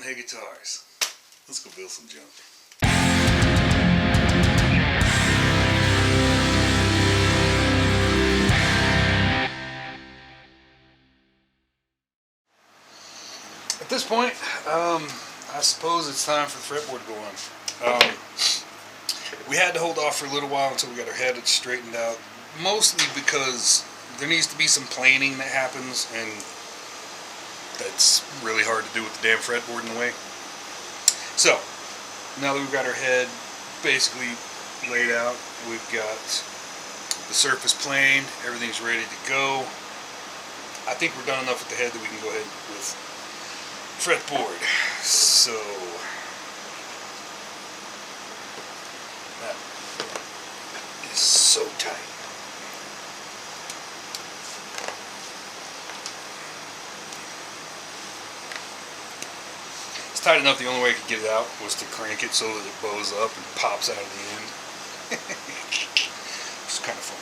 Hey Guitars. Let's go build some junk. At this point, I suppose it's time for the fretboard to go on. We had to hold off for a little while until we got our head straightened out, mostly because there needs to be some planing that happens, and that's really hard to do with the damn fretboard in the way. So, now that we've got our head basically laid out, we've got the surface planed, everything's ready to go. I think we're done enough with the head that we can go ahead with fretboard. So, that is so tight. Tight enough, the only way I could get it out was to crank it so that it bows up and pops out of the end. It's kind of funny.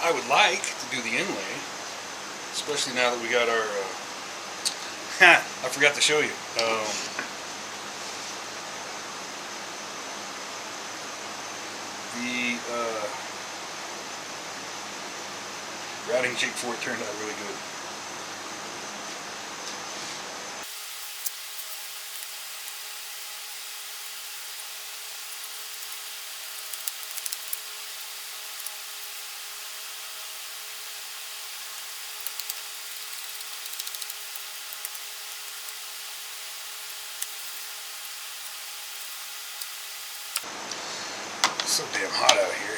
I would like to do the inlay, especially now that we got our, I forgot to show you, the routing jig for it turned out really good. It's so damn hot out here.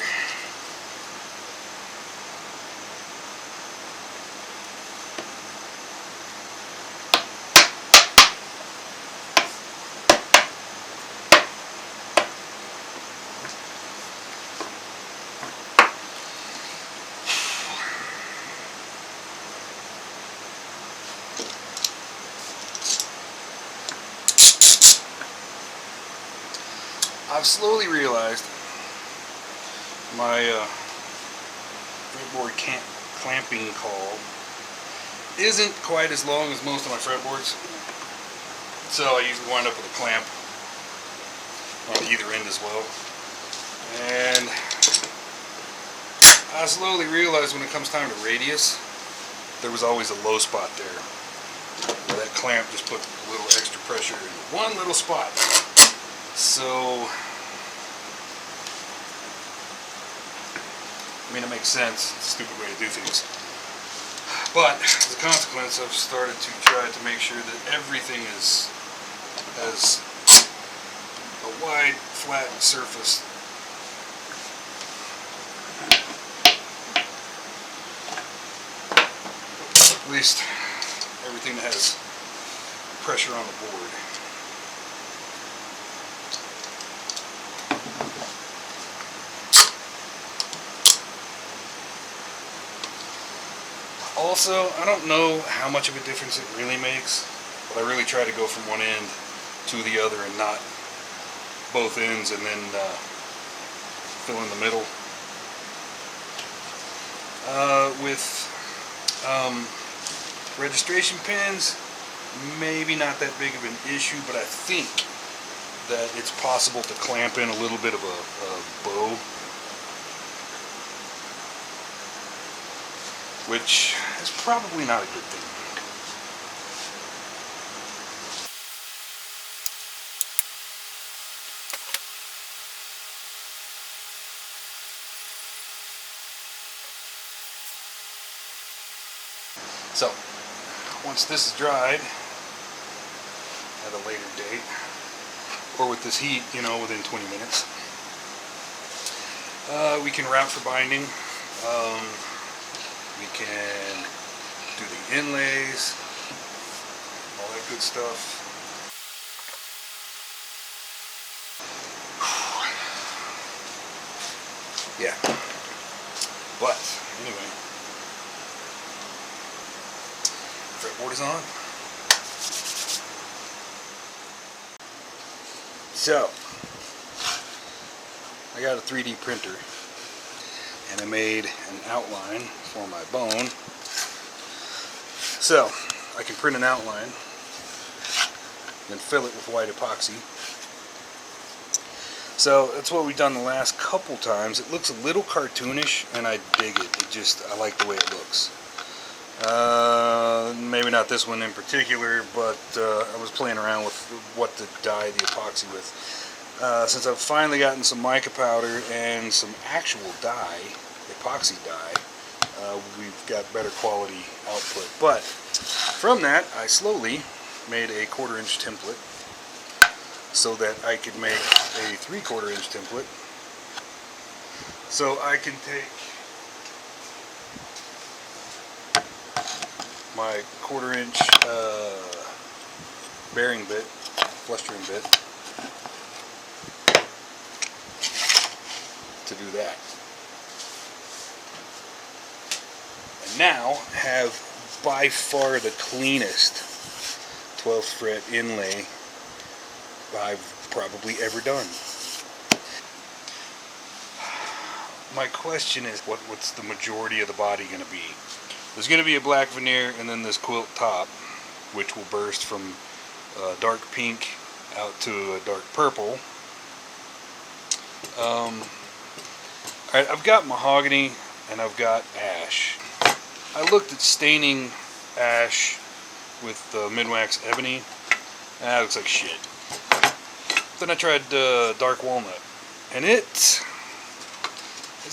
I've slowly realized my fretboard clamping call isn't quite as long as most of my fretboards, so I usually wind up with a clamp on either end as well. And I slowly realized when it comes time to radius, there was always a low spot there, where that clamp just put a little extra pressure in one little spot. So I mean, it makes sense. It's a stupid way to do things. But as a consequence, I've started to try to make sure that everything has a wide, flat surface. At least everything that has pressure on the board. Also, I don't know how much of a difference it really makes, but I really try to go from one end to the other and not both ends and then fill in the middle. With registration pins, maybe not that big of an issue, but I think that it's possible to clamp in a little bit of a bow, which is probably not a good thing. So, once this is dried at a later date, or with this heat, you know, within 20 minutes, we can route for binding. We can do the inlays, all that good stuff. Yeah. But anyway, fretboard is on. So I got a 3D printer and I made an outline for my bone. So I can print an outline, then fill it with white epoxy. So that's what we've done the last couple times. It looks a little cartoonish and I dig it. I like the way it looks. Maybe not this one in particular, but I was playing around with what to dye the epoxy with. Since I've finally gotten some mica powder and some actual dye, epoxy dye, we've got better quality output. But from that, I slowly made a 1/4 inch template so that I could make a 3/4 inch template. So I can take my 1/4 inch bearing bit, flustering bit, to do that. And now have by far the cleanest 12th fret inlay I've probably ever done. My question is, what's the majority of the body going to be? There's going to be a black veneer and then this quilt top, which will burst from dark pink out to a dark purple. Alright, I've got mahogany and I've got ash. I looked at staining ash with mid-wax ebony, and that looks like shit. Then I tried dark walnut, and it's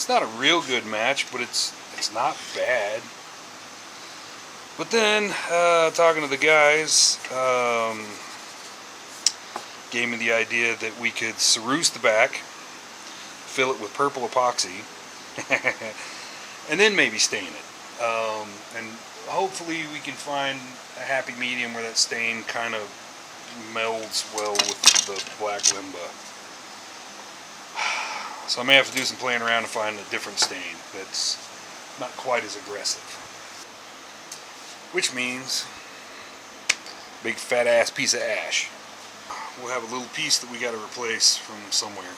not a real good match, but it's not bad. But then talking to the guys, gave me the idea that we could ceruse the back, fill it with purple epoxy, and then maybe stain it. And hopefully we can find a happy medium where that stain kind of melds well with the black limba. So I may have to do some playing around to find a different stain that's not quite as aggressive. Which means big fat ass piece of ash. We'll have a little piece that we got to replace from somewhere.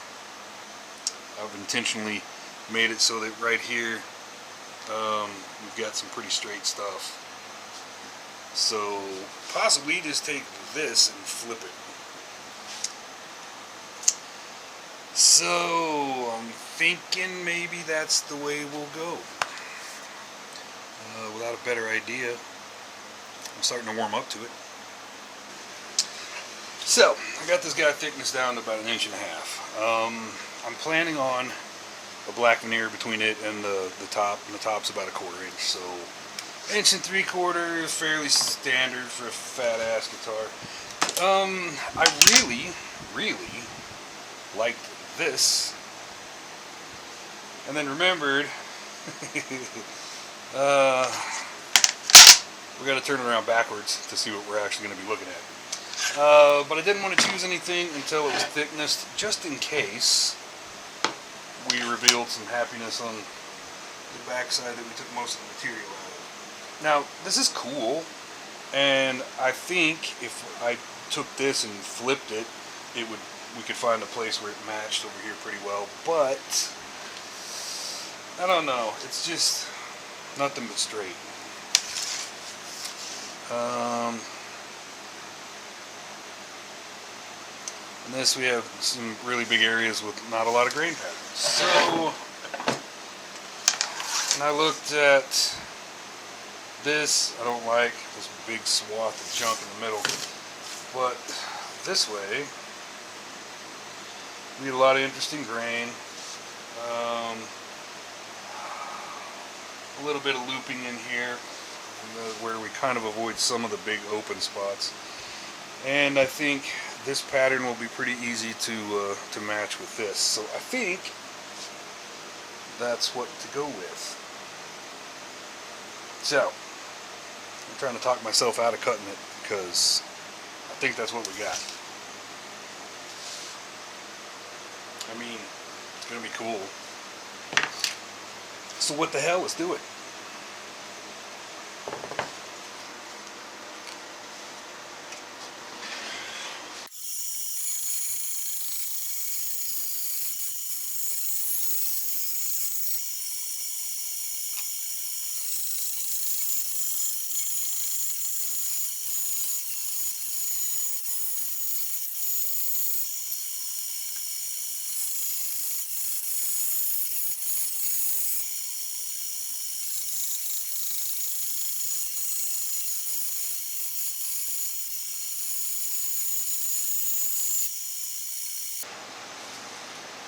I've intentionally made it so that right here we've got some pretty straight stuff. So possibly just take this and flip it. So I'm thinking maybe that's the way we'll go. Without a better idea, I'm starting to warm up to it. So I got this guy thickness down to about 1.5 inches. I'm planning on a black veneer between it and the top, and the top's about 1/4 inch. So 1 3/4 is fairly standard for a fat ass guitar. I really liked this, and then remembered we got to turn it around backwards to see what we're actually going to be looking at. But I didn't want to choose anything until it was thickness, just in case we revealed some happiness on the backside that we took most of the material out of. Now, this is cool, and I think if I took this and flipped it, we could find a place where it matched over here pretty well, but I don't know, it's just nothing but straight. And this, we have some really big areas with not a lot of grain patterns. So, and I looked at this, I don't like this big swath of junk in the middle, but this way, we get a lot of interesting grain, a little bit of looping in here, where we kind of avoid some of the big open spots. And I think this pattern will be pretty easy to match with this. So I think that's what to go with. So I'm trying to talk myself out of cutting it because I think that's what we got. I mean, it's gonna be cool. So what the hell? Let's do it.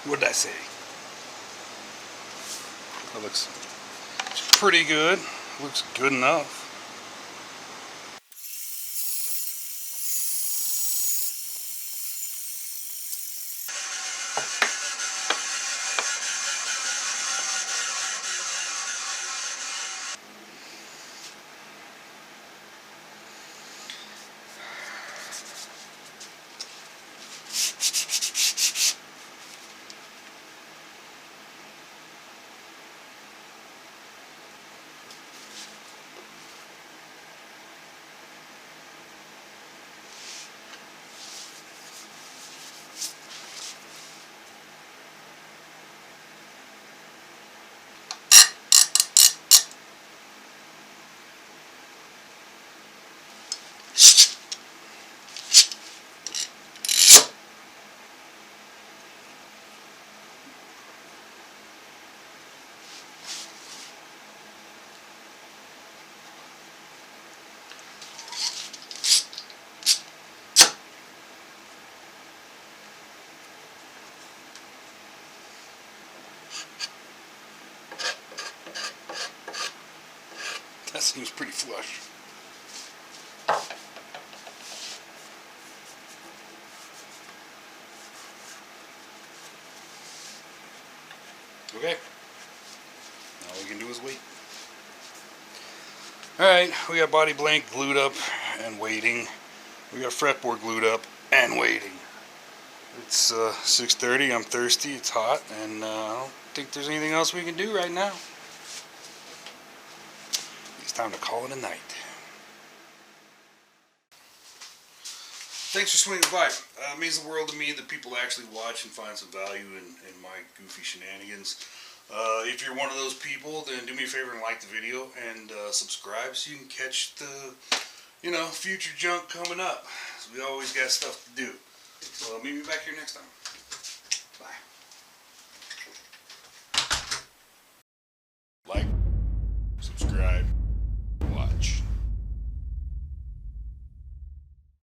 What did I say? That looks pretty good. Looks good enough. That seems pretty flush. Okay. Now all we can do is wait. Alright, we got body blank glued up and waiting. We got fretboard glued up and waiting. It's 6:30, I'm thirsty, it's hot, and I don't think there's anything else we can do right now. It's time to call it a night. Thanks for swinging by. It means the world to me that people actually watch and find some value in my goofy shenanigans. If you're one of those people, then do me a favor and like the video and subscribe so you can catch the, future junk coming up. So we always got stuff to do. So meet me back here next time. Bye. Like, subscribe.